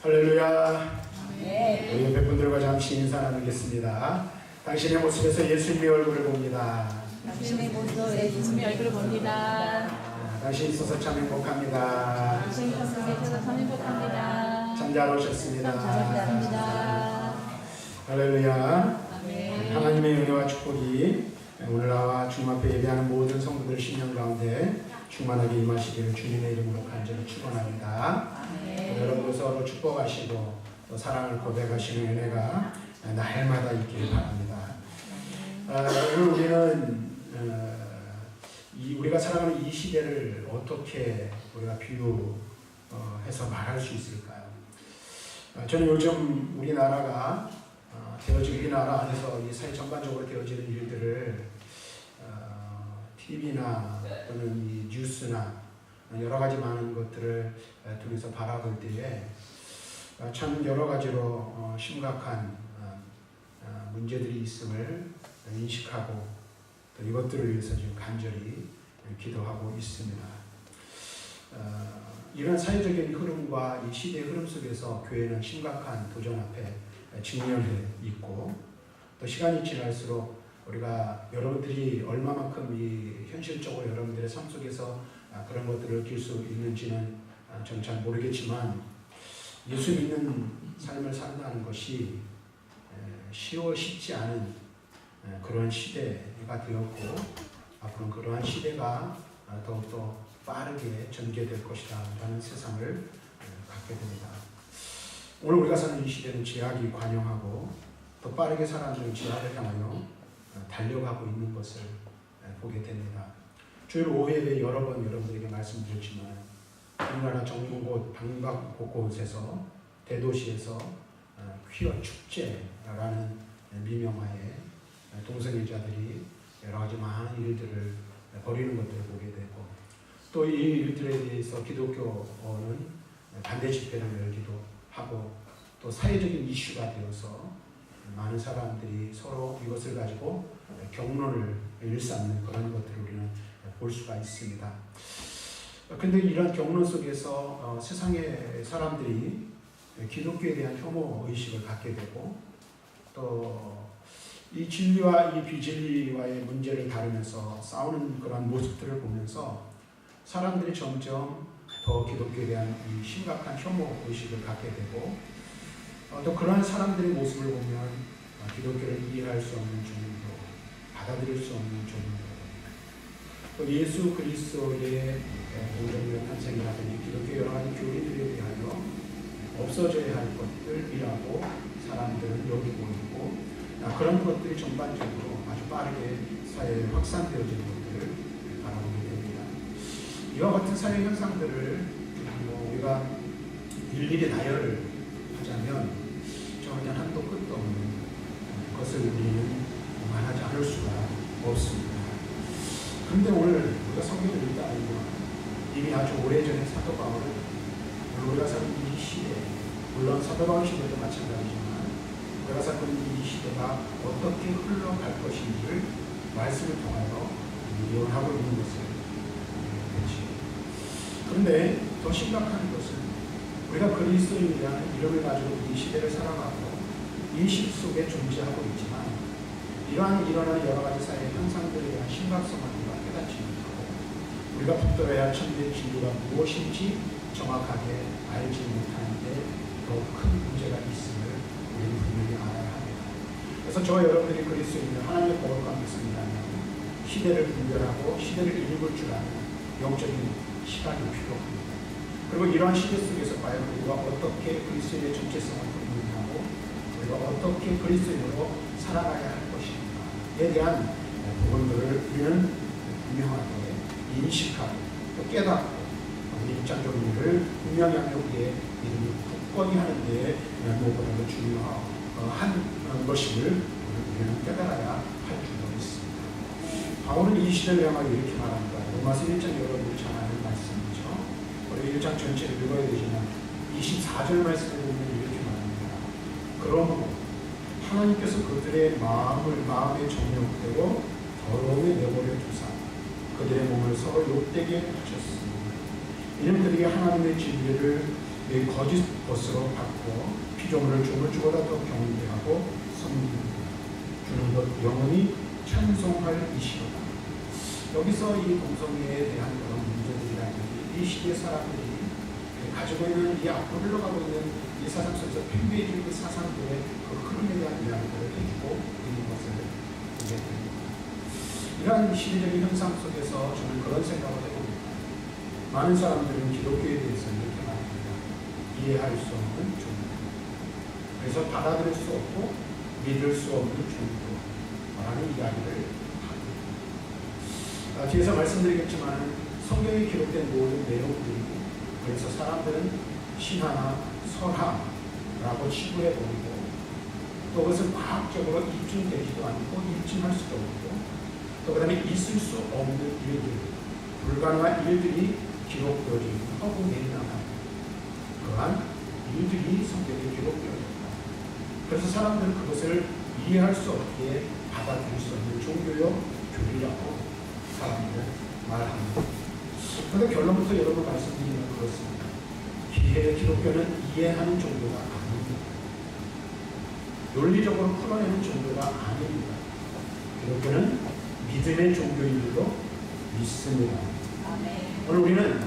할렐루야. 네. 우리 옆에 분들과 잠시 인사 나누겠습니다. 당신의 모습에서 예수님의 얼굴을 봅니다. 당신의 모습에 예수님의 얼굴을 봅니다. 당신 있어서 참 행복합니다. 당신이 있어서 참 행복합니다. 참 잘 오셨습니다. 참 잘오셨습니다. 할렐루야. 아멘. 하나님의 은혜와 축복이 오늘 나와 주님 앞에 예배하는 모든 성도들 신령 가운데 충만하게 임하시기를 주님의 이름으로 간절히 축원합니다. 여러분들 서로 축복하시고 또 사랑을 고백하시는 은혜가 날마다 있기를 바랍니다. 오늘 우리는 우리가 살아가는 이 시대를 어떻게 우리가 비유해서 말할 수 있을까요? 저는 요즘 우리나라가 우리나라 안에서 이 사회 전반적으로 되어지는 일들을 TV나 또는 이 뉴스나 여러 가지 많은 것들을 통해서 바라볼 때에 참 여러 가지로 심각한 문제들이 있음을 인식하고 또 이것들을 위해서 지금 간절히 기도하고 있습니다. 이런 사회적인 흐름과 이 시대의 흐름 속에서 교회는 심각한 도전 앞에 직면해 있고 또 시간이 지날수록 우리가 여러분들이 얼마만큼 이 현실적으로 여러분들의 삶 속에서 그런 것들을 느낄 수 있는지는 저는 잘 모르겠지만 예수 믿는 삶을 산다는 것이 쉽지 않은 그런 시대가 되었고 앞으로는 그러한 시대가 더욱더 빠르게 전개될 것이다 라는 세상을 갖게 됩니다. 오늘 우리가 사는 이 시대는 제약이 관영하고 더 빠르게 사람들은 제약을 향하여 달려가고 있는 것을 보게 됩니다. 주일 5회에 여러 번 여러분들에게 말씀드렸지만 우리나라 전국 방방 곳곳에서 대도시에서 퀴어 축제라는 미명하에 동성애자들이 여러 가지 많은 일들을 벌이는 것들을 보게 되고 또 이 일들에 대해서 기독교는 반대 집회를 열기도 하고 또 사회적인 이슈가 되어서 많은 사람들이 서로 이것을 가지고 격론을 일삼는 그런 것들을 우리는 볼 수가 있습니다. 근데 이런 격론 속에서 세상의 사람들이 기독교에 대한 혐오 의식을 갖게 되고 또 이 진리와 이 비진리와의 문제를 다루면서 싸우는 그런 모습들을 보면서 사람들이 점점 더 기독교에 대한 이 심각한 혐오 의식을 갖게 되고 또 그러한 사람들의 모습을 보면 기독교를 이해할 수 없는 종교, 받아들일 수 없는 종교, 또 예수 그리스도의 공정의 탄생이라든지 기독교 여러 가지 교리들에 대하여 없어져야 할 것들이라고 사람들은 여기고 있고 그런 것들이 전반적으로 아주 빠르게 사회에 확산되어지는 것들을 바라보게 됩니다. 이와 같은 사회 현상들을 우리가 일일이 나열을 하자면 전혀 한도 끝도 없는 것을 우리는 말하지 않을 수가 없습니다. 그런데 오늘 우리가 성경을 읽다 보면 이미 아주 오래전에 사도 바울은 우리가 사는 이 시대, 물론 사도 바울 시대도 마찬가지지만 우리가 사는 이 시대가 어떻게 흘러갈 것인지를 말씀을 통하여 예언하고 있는 것을 보지. 그런데 더 심각한 것은 우리가 그리스도인이라는 이름을 가지고 이 시대를 살아가고 이 시 속에 존재하고 있지만 이러한 일어나는 여러 가지 사회 현상들에 대한 심각성을 우리가 깨닫지 못하고 우리가 붙들어야 할 천대 진리가 무엇인지 정확하게 알지 못하는데 더 큰 문제가 있음을 우리는 분명히 알아야 합니다. 그래서 저와 여러분들이 그리스도인은 하나님의 거룩한 백성이라면 시대를 분별하고 시대를 읽을 줄 아는 영적인 시각이 필요합니다. 그리고 이러한 시대 속에서 과연 우리가 어떻게 그리스도의 정체성을 분별하고 우리가 어떻게 그리스도인으로 살아가야 할 것인가에 대한 부분들을 우리는 분명하게 인식하고 또 깨닫고 우리 입장 정리를 분명히 하며 우리의 믿음을 굳건히 하는 데 무엇보다도 중요한 것임을 우리는 깨달아야 할 줄로 있습니다. 바울은 이 시대를 향하여 이렇게 말합니다. 로마서 1장 여러분들이 잘 아는 말씀이죠. 우리 1장 전체를 읽어야 되지만 24절 말씀을 보면 이렇게 말합니다. 그러므로 하나님께서 그들의 마음의 정욕대로 더러움에 내버려 두사 그들의 몸을 서로 욕되게 하셨습니다. 이는 그들이 하나님의 진리를 이 거짓 것으로 받고 피조물을 조물주보다도 경배하고 섬기는 주는 것 영원히 찬송할 이시로다. 여기서 이 공성회에 대한 그런 문제들이라든지 이 시대 사람들이 가지고 있는 이 앞으로 흘러가고 있는 이 사상 속에서 팽배해진 그 사상들의 그 흐름에 대한 이야기를 해주고 있는 것을 보게 됩니다. 이러한 시대적인 현상 속에서 저는 그런 생각을 해봅니다. 많은 사람들은 기독교에 대해서 이렇게 말합니다. 이해할 수 없는 종교. 그래서 받아들일 수 없고 믿을 수 없는 종교라는 이야기를 합니다. 뒤에서 말씀드리겠지만 성경에 기록된 모든 내용들이고 그래서 사람들은 신화나 설화라고 치부해버리고 또 그것은 과학적으로 입증되지도 않고 입증할 수도 없고 또 그 다음에 있을 수 없는 일들, 불가능한 일들이 기록되어져 있는 허구맹랑한 그러한 일들이 성경에 기록되어졌다. 그래서 사람들은 그것을 이해할 수 없기에 받아들일 수 없는 종교요 교리라고 사람들은 말합니다. 그런데 결론부터 여러분 말씀드리면 그렇습니다. 기회의 기독교는 이해하는 종교가 아닙니다. 논리적으로 풀어내는 종교가 아닙니다. 기독교는 믿음의 종교인 줄로 믿습니다. 오늘 우리는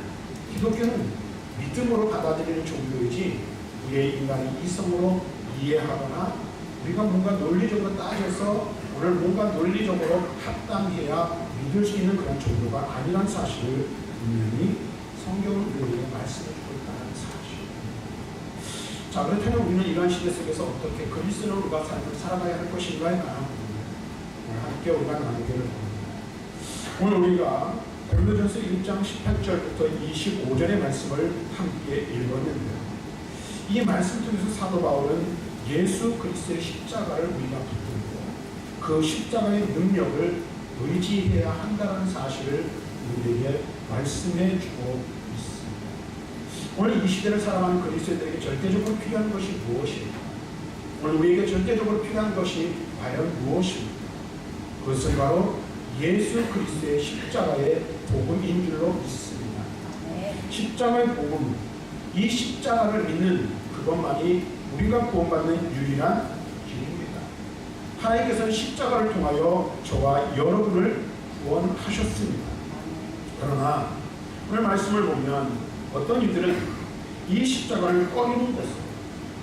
기독교는 믿음으로 받아들이는 종교이지 우리의 인간이 이성으로 이해하거나 우리가 뭔가 논리적으로 따져서 오늘 뭔가 논리적으로 합당해야 믿을 수 있는 그런 종교가 아니란 사실을 분명히 성경은 우리에게 말씀해주고 있다는 사실. 자, 그렇다면 우리는 이러한 시대 속에서 어떻게 그리스도인과 삶을 살아가야 할 것인가에 관한 오늘 함께 우리가 나누기를 합니다. 오늘 우리가 고린도전서 1장 18절부터 25절의 말씀을 함께 읽었는데요. 이 말씀 통해서 사도 바울은 예수 그리스도의 십자가를 우리가 붙들고 그 십자가의 능력을 의지해야 한다는 사실을 우리에게 말씀해 주고 있습니다. 오늘 이 시대를 살아가는 그리스도인들에게 절대적으로 필요한 것이 무엇입니까? 오늘 우리에게 절대적으로 필요한 것이 과연 무엇입니까? 그것은 바로 예수 그리스도의 십자가의 복음인 줄로 믿습니다. 십자가의 복음, 이 십자가를 믿는 그것만이 우리가 구원받는 유일한 길입니다. 하나님께서는 십자가를 통하여 저와 여러분을 구원하셨습니다. 그러나 오늘 말씀을 보면 어떤 이들은 이 십자가를 꺼리는 것으로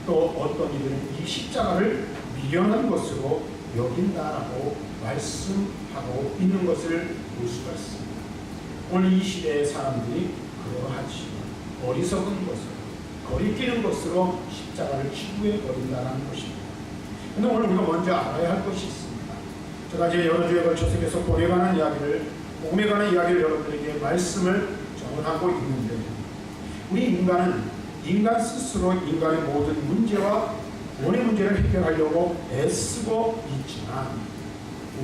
또 어떤 이들은 이 십자가를 미련한 것으로 여긴다라고 말씀하고 있는 것을 볼 수가 있습니다. 오늘 이 시대의 사람들이 그러하지만 어리석은 것으로 거리끼는 것으로 십자가를 치부해 버린다는 것입니다. 그런데 오늘 우리가 먼저 알아야 할 것이 있습니다. 제가 이제 여러 주에 걸쳐서 계속 복음에 관한 이야기를 여러분들에게 말씀을 전하고 있는데 우리 인간은 인간 스스로 인간의 모든 문제와 원의 문제를 해결하려고 애쓰고 있지만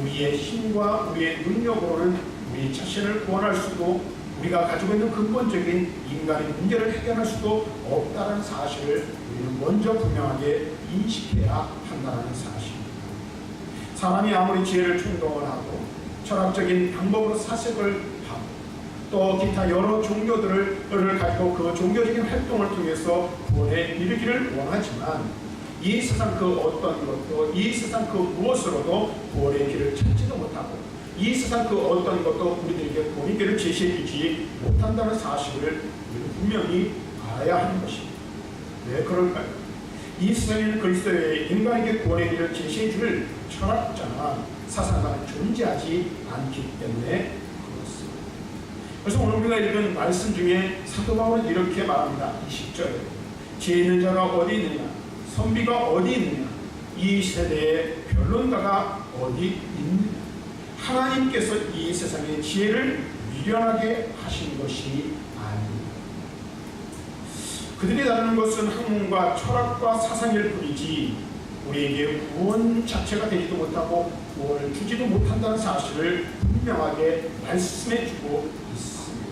우리의 힘과 우리의 능력으로는 우리 자신을 구원할 수도 우리가 가지고 있는 근본적인 인간의 문제를 해결할 수도 없다는 사실을 우리는 먼저 분명하게 인식해야 한다는 사실입니다. 사람이 아무리 지혜를 충동을 하고 철학적인 방법으로 사색을 하고 또 기타 여러 종교들을 가지고 그 종교적인 활동을 통해서 구원에 이르기를 원하지만 이 세상 그 어떤 것도 이 세상 그 무엇으로도 구원의 길을 찾지도 못하고 이 세상 그 어떤 것도 우리들에게 구원의 길을 제시해 주지 못한다는 사실을 우리는 분명히 알아야 하는 것입니다. 왜 그럴까요? 이 세상에는 그리스도의 인간에게 구원의 길을 제시해 줄 철학자나 사상가는 존재하지 않기 때문에 그렇습니다. 그래서 오늘 우리가 읽은 말씀 중에 사도 바울은 이렇게 말합니다. 20절에 지혜 있는 자가 어디 있느냐 선비가 어디 있느냐 이 세대의 변론가가 어디 있느냐 하나님께서 이 세상의 지혜를 미련하게 하신 것이 아닙니다. 그들이 다루는 것은 학문과 철학과 사상일 뿐이지 우리에게 구원 자체가 되지도 못하고 구원을 주지도 못한다는 사실을 분명하게 말씀해 주고 있습니다.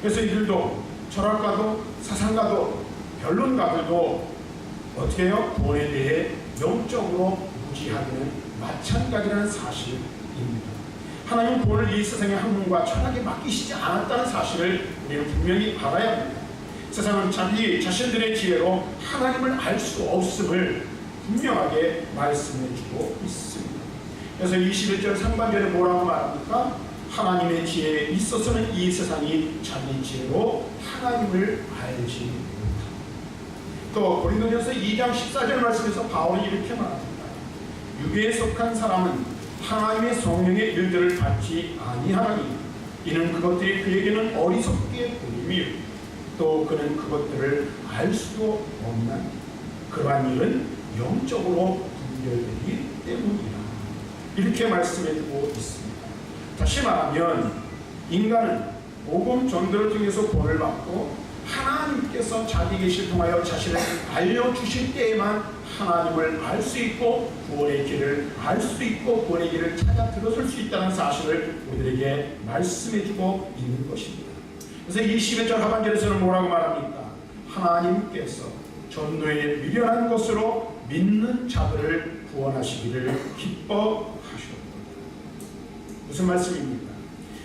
그래서 이들도 철학가도 사상가도 변론가들도 어떻게 해요? 구원에 대해 영적으로 무지하기는 마찬가지라는 사실입니다. 하나님은 구원을 이 세상의 학문과 철학에 맡기시지 않았다는 사실을 우리는 분명히 알아야 합니다. 세상은 자기 자신들의 지혜로 하나님을 알 수 없음을 분명하게 말씀해주고 있습니다. 그래서 21절 상반절에 뭐라고 말합니까? 하나님의 지혜에 있어서는 이 세상이 자기 지혜로 하나님을 알지 못합니다. 또 고린도전서 2장 14절 말씀에서 바울이 이렇게 말합니다. 육에 속한 사람은 하나님의 성령의 일들을 받지 아니하나니 이는 그것들이 그에게는 어리석게 보이며 또 그는 그것들을 알 수도 없나니 그러한 일은 영적으로 분별되기 때문이라. 이렇게 말씀해주고 있습니다. 다시 말하면 인간은 복음 전도를 통해서 본을 받고 하나님께서 자기 계시를 통하여 자신을 알려주실 때에만 하나님을 알 수 있고 구원의 길을 알 수 있고 구원의 길을 찾아 들어설 수 있다는 사실을 우리들에게 말씀해주고 있는 것입니다. 그래서 21절 하반절에서는 뭐라고 말합니까? 하나님께서 전도에 미련한 것으로 믿는 자들을 구원하시기를 기뻐하셨다. 무슨 말씀입니까?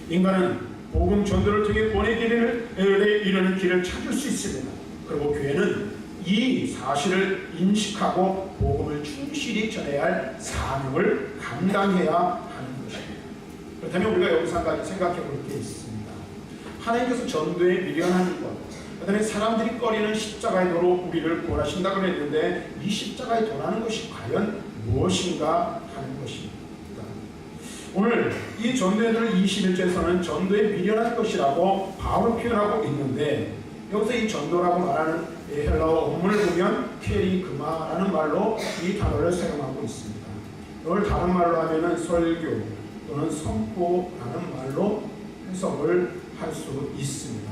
인간은 복음 전도를 통해 구원의 길을 이루는 길을 찾을 수 있습니다. 그리고 교회는 이 사실을 인식하고 복음을 충실히 전해야 할 사명을 감당해야 하는 것입니다. 그렇다면 우리가 여기서 한 가지 생각해 볼 게 있습니다. 하나님께서 전도에 미련한 것, 그 다음에 사람들이 꺼리는 십자가의 도로 우리를 구원하신다고 했는데 이 십자가의 도라는 것이 과연 무엇인가 하는 것입니다. 오늘 이 전도회를 21절에서는 전도에 미련한 것이라고 바울은 표현하고 있는데 여기서 이 전도라고 말하는 헬라어 원문을 보면 케리그마라는 말로 이 단어를 사용하고 있습니다. 이걸 다른 말로 하면은 설교 또는 선포라는 말로 해석을 할 수 있습니다.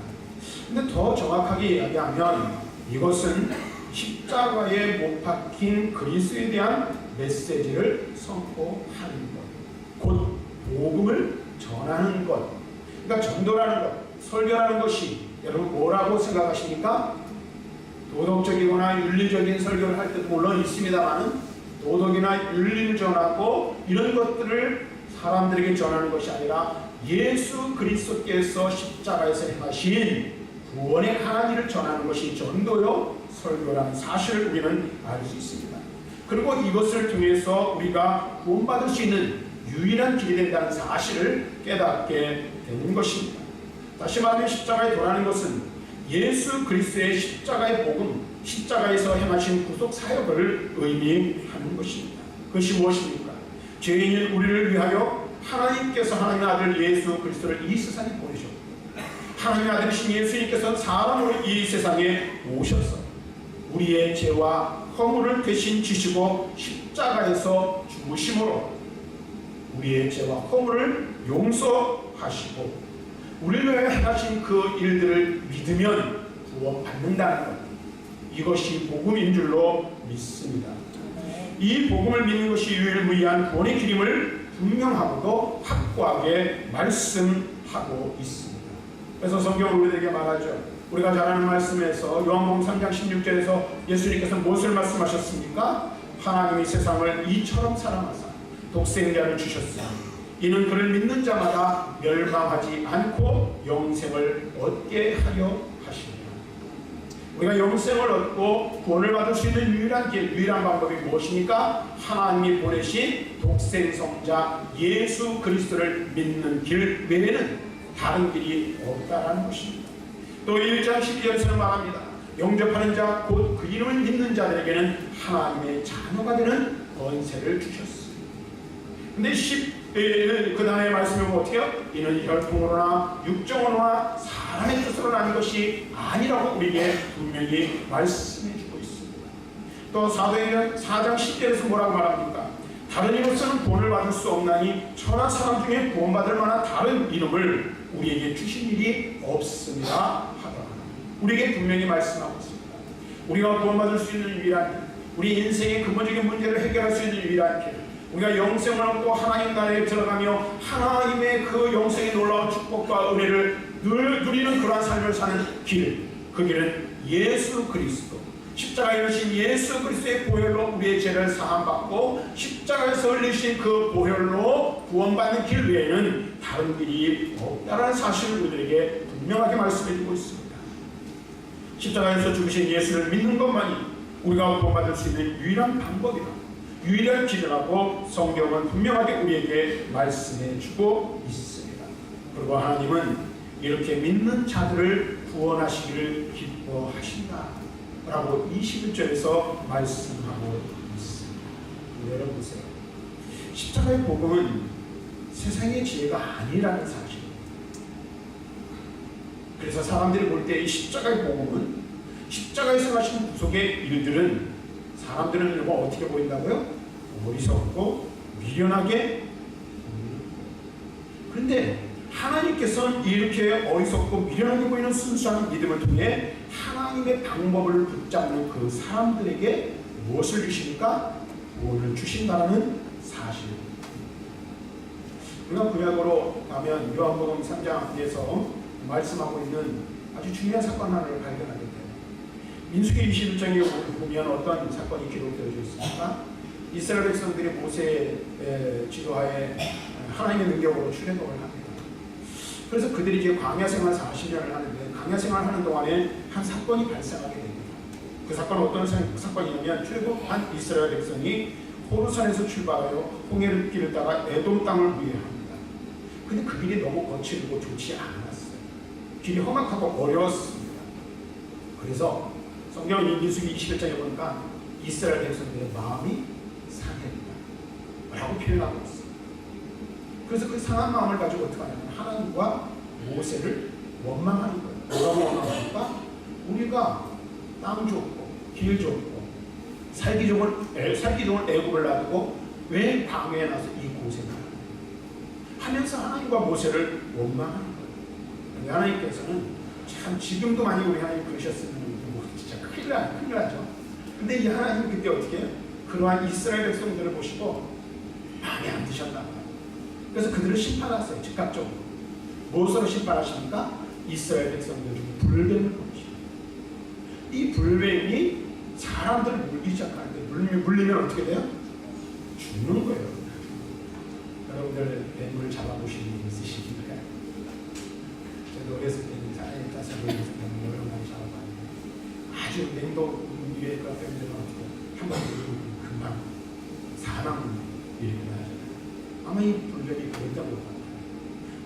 근데 더 정확하게 이야기하면 이것은 십자가에 못 박힌 그리스도에 대한 메시지를 선포하는 것, 곧 복음을 전하는 것. 그러니까 전도라는 것, 설교라는 것이 여러분 뭐라고 생각하십니까? 도덕적이거나 윤리적인 설교를 할 때도 물론 있습니다만 도덕이나 윤리를 전하고 이런 것들을 사람들에게 전하는 것이 아니라 예수 그리스도께서 십자가에서 행하신 구원의 하나님을 전하는 것이 전도요 설교라는 사실을 우리는 알 수 있습니다. 그리고 이것을 통해서 우리가 구원받을 수 있는 유일한 길이 된다는 사실을 깨닫게 되는 것입니다. 다시 말하면 십자가에 도라는 것은 예수 그리스도의 십자가의 복음, 십자가에서 행하신 구속 사역을 의미하는 것입니다. 그것이 무엇입니까? 죄인인 우리를 위하여 하나님께서 하나님의 아들 예수 그리스도를 이 세상에 보내셨고 하나님의 아들이신 예수님께서 사람으로 이 세상에 오셔서 우리의 죄와 허물을 대신 지시고 십자가에서 죽으심으로 우리의 죄와 허물을 용서하시고 우리를 위해 행하신 그 일들을 믿으면 구원받는다는 것, 이것이 복음인 줄로 믿습니다. 이 복음을 믿는 것이 유일무이한 구원의 길임을 분명하고도 확고하게 말씀하고 있습니다. 그래서 성경은 우리들에게 말하죠. 우리가 잘 아는 말씀에서 요한복음 3장 16절에서 예수님께서 무엇을 말씀하셨습니까? 하나님이 세상을 이처럼 사랑하사 독생자를 주셨으니 이는 그를 믿는 자마다 멸망하지 않고 영생을 얻게 하려 하시니라. 우리가 영생을 얻고 구원을 받을 수 있는 유일한 길, 유일한 방법이 무엇입니까? 하나님이 보내신 독생성자 예수 그리스도를 믿는 길 외에는 다른 길이 없다라는 것입니다. 또 1장 12절에서는 말합니다. 영접하는 자 곧 그 이름을 믿는 자들에게는 하나님의 자녀가 되는 권세를 주셨습니다. 근데 그 다음에 말씀이 어떻게 해요? 이는 혈통으로나 육정으로나 사람의 뜻으로 난 것이 아니라고 우리에게 분명히 말씀해주고 있습니다. 또 사도행전 4장 10절에서 뭐라고 말합니까? 다른 이로서는 구원을 받을 수 없나니 천하 사람 중에 구원받을 만한 다른 이름을 우리에게 주신 일이 없습니다 하더라. 우리에게 분명히 말씀하고 있습니다. 우리가 구원받을 수 있는 유일한 길, 우리 인생의 근본적인 문제를 해결할 수 있는 유일한 길, 우리가 영생을 얻고 하나님 나라에 들어가며 하나님의 그 영생의 놀라운 축복과 은혜를 늘 누리는 그러한 삶을 사는 길, 그 길은 예수 그리스도, 십자가에 오신 예수 그리스도의 보혈로 우리의 죄를 사함받고 십자가에서 흘리신 그 보혈로 구원받는 길 외에는 다른 길이 없다는 사실을 우리에게 분명하게 말씀해주고 있습니다. 십자가에서 죽으신 예수를 믿는 것만이 우리가 구원받을 수 있는 유일한 방법이라, 유일한 길이라고 성경은 분명하게 우리에게 말씀해 주고 있습니다. 그리고 하나님은 이렇게 믿는 자들을 구원하시기를 기뻐하신다 라고 21절에서 말씀하고 있습니다. 여러분 보세요. 십자가의 복음은 세상의 지혜가 아니라는 사실입니다. 그래서 사람들이 볼 때 이 십자가의 복음은, 십자가에서 하시는 구속의 일들은 사람들은 이거 어떻게 보인다고요? 어리석고 미련하게. 그런데 하나님께서는 이렇게 어리석고 미련하게 보이는 순수한 믿음을 통해 하나님의 방법을 붙잡는 그 사람들에게 무엇을 주십니까? 구원을 주신다는 사실입니다. 우리가 구약으로 가면 요한복음 3장에서 말씀하고 있는 아주 중요한 사건 하나를 발견하게 돼요. 민수기 21장에 보면 어떤 사건이 기록되어 있습니까? 이스라엘 백성들이 모세의 지도하에 하나님의 능력으로 출애굽을 합니다. 그래서 그들이 이제 광야 생활 40년을 하는데, 광야 생활하는 동안에 한 사건이 발생하게 됩니다. 그 사건은 어떤 사건이냐면, 출애굽한 이스라엘 백성이 호르산에서 출발하여 홍해를 길을 따라 에돔 땅을 우회합니다. 근데 그 길이 너무 거칠고 좋지 않았어요. 길이 험악하고 어려웠습니다. 그래서 성경 민수기 21장에 보니까 이스라엘 백성들의 마음이 상했다 라고 표현하고 있어요. 그래서 그 상한 마음을 가지고 어떻게 하냐면 하나님과 모세를 원망하는 거예요. 뭐라고 원망합니까? 우리가 땅 줬고 길 줬고 살기 좋은 애굽을 놔두고 왜 광야에 나서 이 고생을 하면서 하나님과 모세를 원망하는 거예요. 하나님께서는 참 지금도 만약 우리 하나님 그러셨으면 진짜 큰일 나죠. 근데 이 하나님 그때 어떻게 해요? 그러한 이스라엘 백성들을 보시고 마음에 안 드셨나 봐요. 그래서 그들을 심판하세요. 즉각적으로. 무엇으로 심판하십니까? 이스라엘 백성들 중에 불뱀을 보내십니다. 이 불뱀이 사람들을 물기 시작하는데, 물리면 어떻게 돼요? 죽는 거예요. 여러분들 뱀을 잡아보신 분 있으십니까? 저도 어렸을 때는 사람이 따서 보면서 뱀을 여러 마리 잡아봤는데, 아주 냉동 위에 그 뱀들은 어떻게 한번 금방 사망 일어나잖아요. 아마 이 불뱀이 그랬다고 봐요.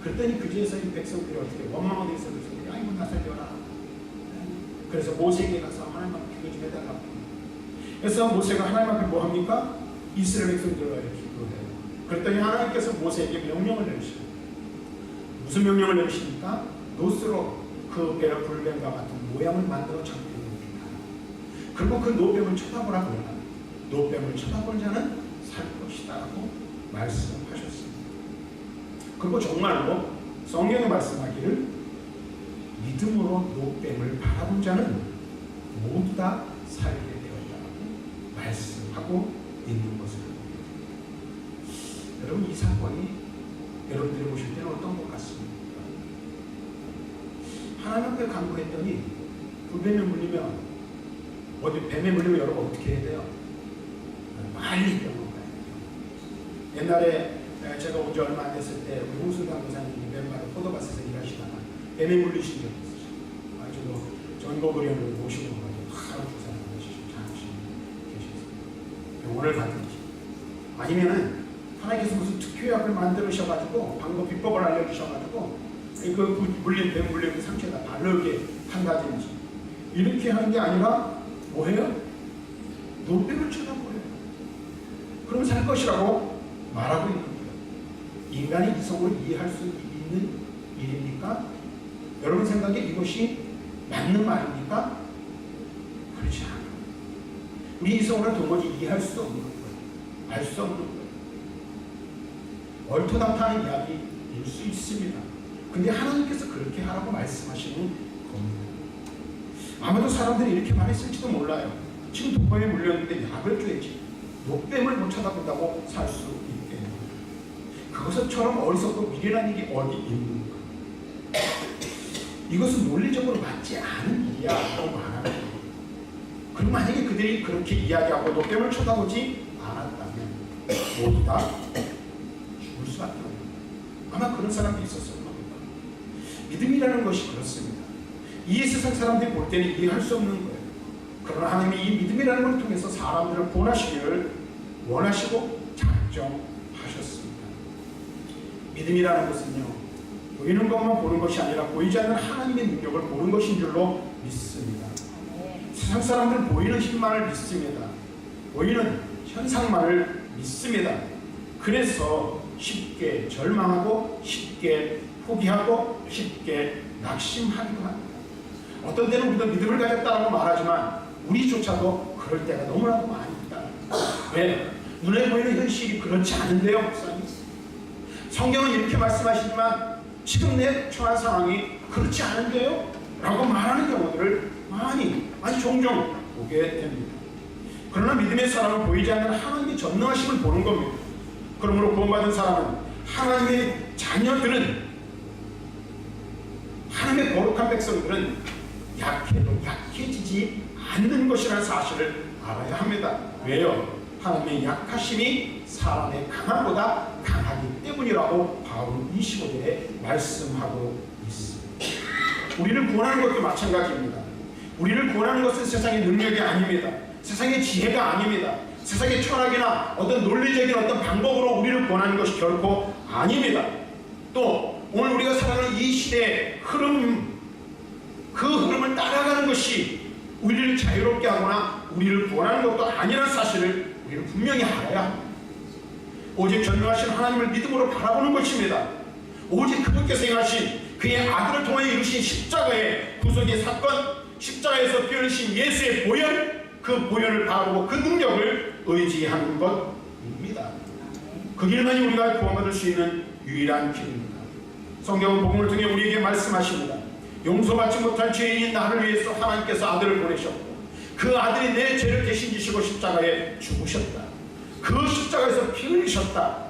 그랬더니 그제서 이 백성들이 어떻게 원망하게 해서 백성들이 아이고 나 살려라. 그래서 모세에게 가서 하나님 앞에 기도 좀 해달라고. 그래서 모세가 하나님 앞에 뭐 합니까? 이스라엘 백성들과 이렇게 기도해요. 그랬더니 하나님께서 모세에게 명령을 내리시고, 무슨 명령을 내리십니까? 노스로 그 불뱀과 같은 모양을 만들어 장대에 놓습니다. 그리고 그 노뱀을 쳐다보라고 해요. 노뱀을 쳐다본 자는 살 것이다라고 말씀하셨습니다. 그리고 정말로 성경에 말씀하기를 믿음으로 노뱀을 바라본 자는 모두 다 살게 되었다고 말씀하고 있는 것을 봅니다. 여러분, 이 사건이 여러분들이 보실 때는 어떤 것 같습니까? 하나님 앞에 간구했더니 불뱀에 물리면, 어디 뱀에 물리면 여러분 어떻게 해야 돼요? 빨리 병원 가야 돼요. 옛날에 제가 온 지 얼마 안 됐을 때 우리 홍순강 교사님이 뱀마다 포도밭에서 일하시다가 뱀에 물리신 적이 있으시죠. 아주 전거부리언을 모시고 가지고 하루 조사를 하시고 장하시는 계셨습니다. 병원을 가든지 아니면은 하나님께서 무슨 특효약을 만들으셔가지고 방법 비법을 알려주셔가지고 그 물린 뱀 물린 그 상처에다 바르게 한다든지 이렇게 하는 게 아니라 뭐해요? 노뱀을 쳐다보래요. 그럼 살 것이라고 말하고 있는 거예요. 인간이 이성으로 이해할 수 있는 일입니까? 여러분 생각에 이것이 맞는 말입니까? 그렇지 않아요. 우리 이성으로 도무지 이해할 수 없는 거예요. 알 수 없는 거예요. 얼토당토하는 이야기일 수 있습니다. 근데 하나님께서 그렇게 하라고 말씀하시는 겁니다. 아마도 사람들이 이렇게 말했을지도 몰라요. 지금 독감에 물렸는데 약을 줘야지. 노뱀을 못 쳐다본다고 살 수 있게. 그것처럼 어리석고 미련한 일이 어디 있는 가. 이것은 논리적으로 맞지 않은 일이야라고 말하는 거예요. 그럼 만약에 그들이 그렇게 이야기하고 노뱀을 쳐다보지 않았다면 모두 다 죽을 수밖에 없는, 아마 그런 사람도 있었을 겁니다. 믿음이라는 것이 그렇습니다. 이 세상 사람들이 볼 때는 이해할 수 없는 거예요. 그러나 하나님이 이 믿음이라는 걸 통해서 사람들을 구원하시기를 원하시고 작정하셨습니다. 믿음이라는 것은요, 보이는 것만 보는 것이 아니라 보이지 않는 하나님의 능력을 보는 것인 줄로 믿습니다. 세상 사람들은 보이는 힘만을 믿습니다. 보이는 현상만을 믿습니다. 그래서 쉽게 절망하고 쉽게 포기하고 쉽게 낙심하기도 합니다. 어떤 때는 우리도 믿음을 가졌다고 말하지만 우리조차도 그럴 때가 너무나도 많이 있다. 왜? 눈에 보이는 현실이 그렇지 않은데요, 목사님. 성경은 이렇게 말씀하시지만 지금 내 처한 상황이 그렇지 않은데요? 라고 말하는 경우들을 많이 종종 보게 됩니다. 그러나 믿음의 사람은 보이지 않는 하나님의 전능하심을 보는 겁니다. 그러므로 구원받은 사람은 하나님의 자녀들은, 하나님의 거룩한 백성들은 약해도 약해지지 않는 것이라는 사실을 알아야 합니다. 왜요? 하나님의 약하심이 사람의 강함보다 강하기 때문이라고 바울은 25절에 말씀하고 있습니다. 우리를 구원하는 것도 마찬가지입니다. 우리를 구원하는 것은 세상의 능력이 아닙니다. 세상의 지혜가 아닙니다. 세상의 철학이나 어떤 논리적인 어떤 방법으로 우리를 구원하는 것이 결코 아닙니다. 또 오늘 우리가 살아가는 이 시대의 흐름, 그 흐름을 따라가는 것이 우리를 자유롭게 하거나 우리를 구원하는 것도 아니라는 사실을 우리는 분명히 알아야 합니다. 오직 전능하신 하나님을 믿음으로 바라보는 것입니다. 오직 그분께서 행하신 그의 아들을 통하여 이루신 십자가의 구속의 사건, 십자가에서 피어나신 예수의 보혈, 그 보혈을 바라보고 그 능력을 의지하는 것입니다. 그 길만이 우리가 구원받을 수 있는 유일한 길입니다. 성경은 복음을 통해 우리에게 말씀하십니다. 용서받지 못한 죄인인 나를 위해서 하나님께서 아들을 보내셨고 그 아들이 내 죄를 대신 지시고 십자가에 죽으셨다. 그 십자가에서 피 흘리셨다.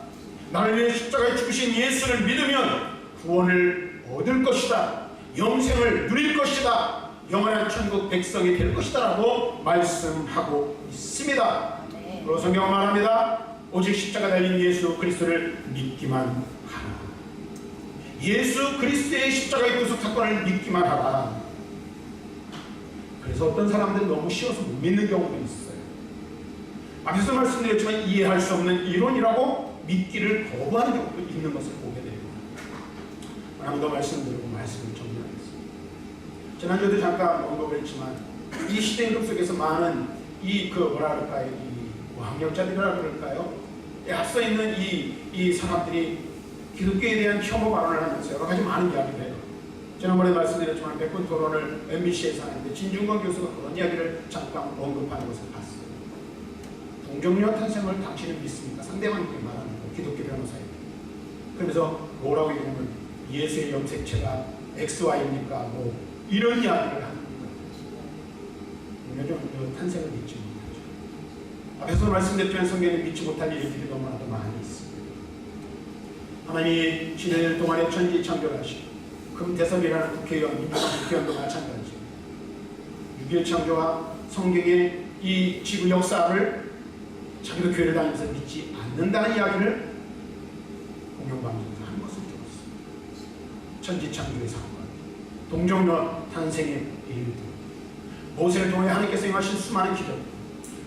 나를 위해 십자가에 죽으신 예수를 믿으면 구원을 얻을 것이다. 영생을 누릴 것이다. 영원한 천국 백성이 될 것이다 라고 말씀하고 있습니다. 그리고 성경은 말합니다. 오직 십자가 달린 예수 그리스도를 믿기만 하라. 예수 그리스도의 십자가의 구속 사건을 믿기만 하라. 그래서 어떤 사람들은 너무 쉬워서 못 믿는 경우도 있어요. 앞에서 말씀드렸지만 이해할 수 없는 이론이라고 믿기를 거부하는 경우도 있는 것을 보게 됩니다. 하나 더 말씀드리고 말씀을 정리하겠습니다. 지난주에도 잠깐 언급을 했지만 이 시대 흐름 속에서 많은 왕력자들이라 그럴까요? 앞서 있는 이 사람들이 기독교에 대한 혐오 발언을 하면서 여러 가지 많은 이야기를 해요. 지난번에 말씀드렸지만 100분 토론을 MBC에서 하는데 진중권 교수가 그런 이야기를 잠깐 언급하는 것을 봤어요. 동정녀 탄생을 당신은 믿습니까? 상대방에게 말하는 거, 기독교 변호사에게. 그러면서 뭐라고 얘기하면 예수의 염색체가 XY입니까? 뭐 이런 이야기를 하는 거예요. 동정녀 탄생을 믿지 못하죠. 앞에서 말씀드렸지만 성경에 믿지 못할 일들이 너무나도 많이 있습니다. 하나님이 시대들 동안에 천지 창조를 하시고 금태섭이라는 국회의원, 민주당 국회의원도 마찬가지입니다. 6.1 창조와 성경의 이 지구 역사를 자기도 교회를 다니면서 믿지 않는다는 이야기를 공영방송에서 하는 것을 들었습니다. 천지 창조의 사건, 동정녀 탄생의 일들, 모세를 통해 하나님께서 행하신 수많은 기적,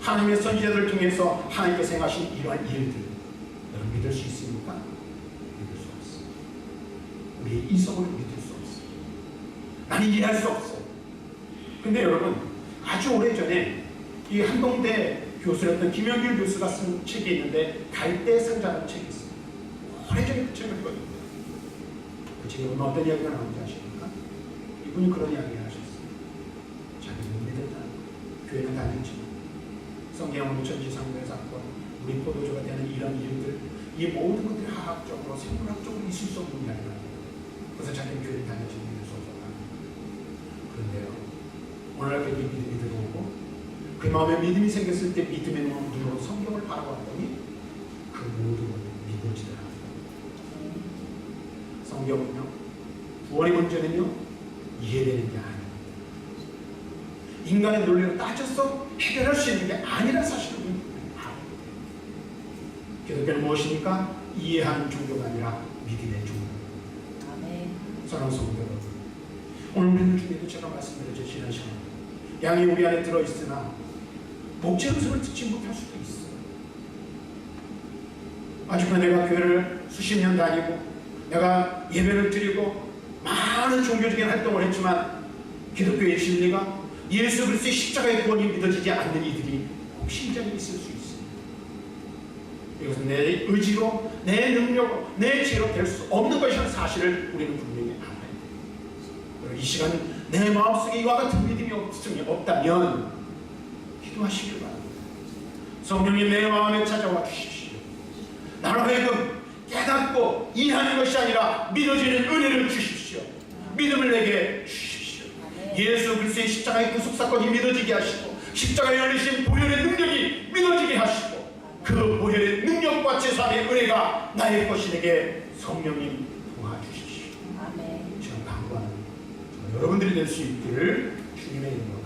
하나님의 선지자들을 통해서 하나님께서 행하신 이러한 일들, 여러분 믿을 수 있습니까? 믿을 수 없습니다. 우리의 이성을 믿을 수 없습니다. 나는 이해할 수 없어요. 근데 여러분, 아주 오래전에 이 한동대 교수였던 김영길 교수가 쓴 책이 있는데 갈대상자라는 책이 있어요. 오래전에 그 책을 읽었는데 그 책에 보면 어떤 이야기가 나오는지 아십니까? 이분이 그런 이야기를 하셨어요. 자기는 믿었다. 교회는 다녔지만 성경의 천지상조의 사건, 우리 포도주가 되는 이런 일들, 이 모든 것들이 화학적으로 생물학적으로 있을 수 없는 이야기가 그래서 자기는 교회를 다녔지 믿을 수 없었다. 그런데요, 오늘날 그렇게 믿음이 들어오고 그 마음에 믿음이 생겼을 때 믿음의 눈으로 성경을 바라봤더니 그 모든 것이 믿어지더라고요. 성경은요, 구원의 문제는요 이해되는 게 아닙니다. 인간의 논리로 따져서 해결할 수 있는 게 아니라는 사실을 우리는 알아야 돼요. 기독교는 무엇입니까? 이해하는 종교가 아니라 믿음의 종교입니다. 사랑하는 성도 여러분, 오늘 우리는 중에도 제가 말씀드렸죠. 지난 시간 양이 우리 안에 들어있으나 목재 음성을 듣지 못할 수도 있어. 아직도 내가 교회를 수십 년 다니고 내가 예배를 드리고 많은 종교적인 활동을 했지만 기독교의 진리가 예수 그리스도의 십자가의 구원이 믿어지지 않는 이들이 심장이 있을 수 있습니다. 이것은 내 의지로, 내 능력으로, 내 지혜로 될 수 없는 것이라는 사실을 우리는 분명히 알아야 돼요. 이 시간 내 마음속에 이와 같은 믿음이 없다면 기도하시길 바랍니다. 성령님 내 마음에 찾아와 주십시오. 나로 하여금 깨닫고 이해하는 것이 아니라 믿어지는 은혜를 주십시오. 믿음을 내게 주십시오. 예수 그리스도의 십자가의 구속사건이 믿어지게 하시고 십자가에 열리신 보혈의 능력이 믿어지게 하시고 그 보혈의 능력과 제사의 은혜가 나의 것이 되게 성령님 도와주십시오. 지금 당부하는 여러분들이 될 수 있기를 주님의 이름으로